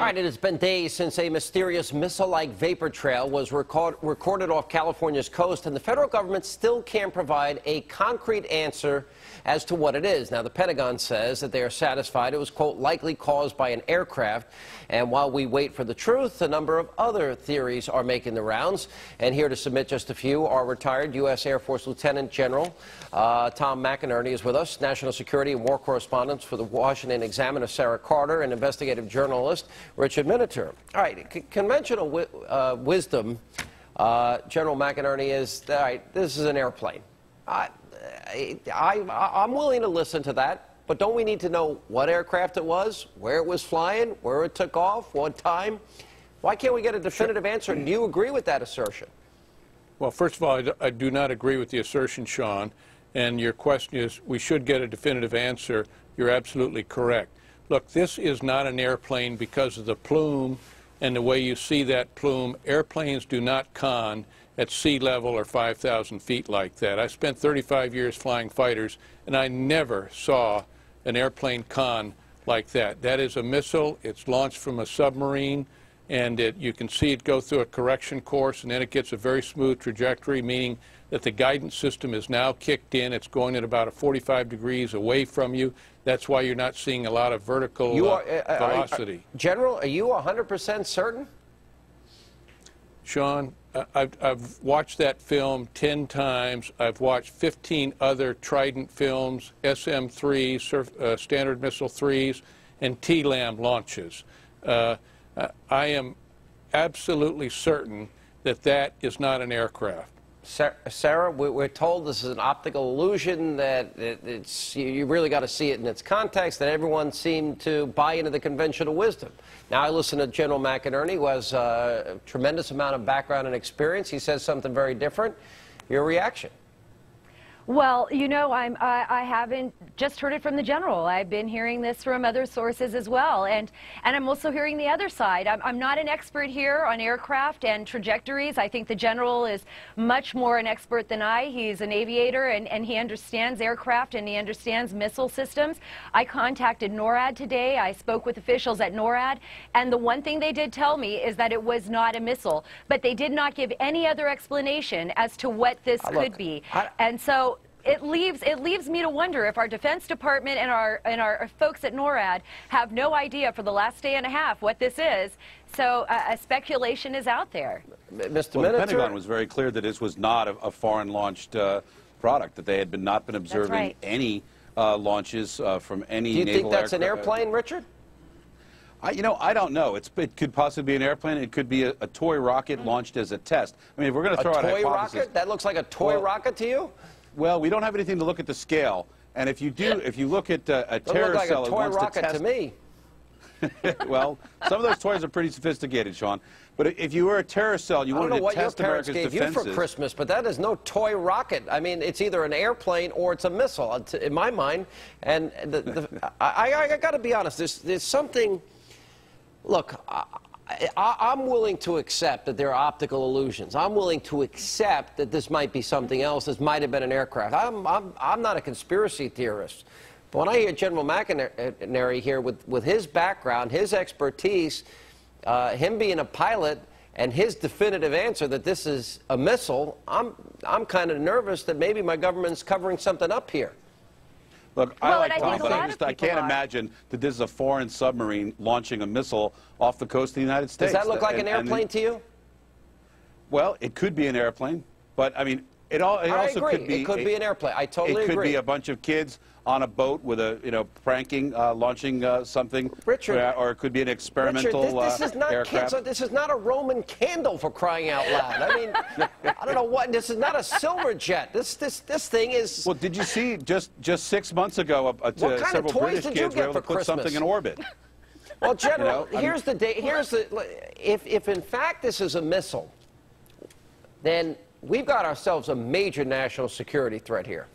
right, it has been days since a mysterious missile-like vapor trail was recorded off California's coast, and the federal government still can't provide a concrete answer as to what it is. Now, the Pentagon says that they are satisfied it was, quote, likely caused by an aircraft. And while we wait for the truth, a number of other theories are making the rounds. And here to submit just a few are retired U.S. Air Force Lieutenant General Tom McInerney is with us, national security and war correspondent for the Washington Examiner Sarah Carter, and investigative journalist Richard Miniter. All right, conventional wisdom, General McInerney, is, all right, this is an airplane. I'm willing to listen to that, but don't we need to know what aircraft it was, where it was flying, where it took off, what time? Why can't we get a definitive answer? Do you agree with that assertion? Well, first of all, I do not agree with the assertion, Sean. And your question is, we should get a definitive answer. You're absolutely correct. Look, this is not an airplane because of the plume and the way you see that plume. Airplanes do not con at sea level or 5,000 feet like that. I spent 35 years flying fighters, and I never saw an airplane con like that. That is a missile. It's launched from a submarine, and you can see it go through a correction course, and then it gets a very smooth trajectory, meaning that the guidance system is now kicked in. It's going at about 45 degrees away from you. That's why you're not seeing a lot of vertical velocity. General, are you 100% certain? Sean, I've watched that film 10 times. I've watched 15 other Trident films, SM-3s, Standard Missile 3s, and TLAM launches. I am absolutely certain that that is not an aircraft. Sarah, we're told this is an optical illusion, that you really got to see it in its context, that everyone seemed to buy into the conventional wisdom. Now, I listen to General McInerney, who has a tremendous amount of background and experience. He says something very different. Your reaction? Well, you know, I haven't just heard it from the general. I've been hearing this from other sources as well, and I'm also hearing the other side. I'm not an expert here on aircraft and trajectories. I think the general is much more an expert than I. He's an aviator, and he understands aircraft, and he understands missile systems. I contacted NORAD today. I spoke with officials at NORAD, and the one thing they did tell me is that it was not a missile, but they did not give any other explanation as to what this could be. And so it leaves me to wonder if our Defense Department and our folks at NORAD have no idea for the last day and a half what this is. So a speculation is out there. Mr. Well, the Pentagon was very clear that this was not a foreign-launched product, that they had not been observing any launches from any naval aircraft. Do you think that's an airplane, Richard? You know, I don't know. It could possibly be an airplane. It could be a toy rocket launched as a test. I mean, if we're going to throw out a hypothesis. Toy rocket? That looks like a toy rocket to you? Well, we don't have anything to look at the scale, and if you do, if you look at a terror cell, it looks like a toy rocket to me. Well, some of those toys are pretty sophisticated, Sean. But if you were a terror cell, you wanted to test America's defenses. I don't know what your parents gave you for Christmas, but that is no toy rocket. I mean, it's either an airplane or it's a missile, in my mind. And I got to be honest. There's something. Look. I'm willing to accept that there are optical illusions. I'm willing to accept that this might be something else. This might have been an aircraft. I'm not a conspiracy theorist. But when I hear General McInerney here with his background, his expertise, him being a pilot, and his definitive answer that this is a missile, I'm kind of nervous that maybe my government's covering something up here. Look, I like Tom, but I can't imagine that this is a foreign submarine launching a missile off the coast of the United States. Does that look like an airplane to you? Well, it could be an airplane, but I mean, it also could be. It could be an airplane. I totally agree. It could be a bunch of kids on a boat with a, pranking, launching something. Richard, or it could be an experimental Richard, this is not aircraft. This is not a Roman candle, for crying out loud. I mean, I don't know what. This is not a silver jet. This thing is. Well, did you see just 6 months ago several British kids were able to put something in orbit? Well, General, here's if in fact this is a missile, then we've got ourselves a major national security threat here.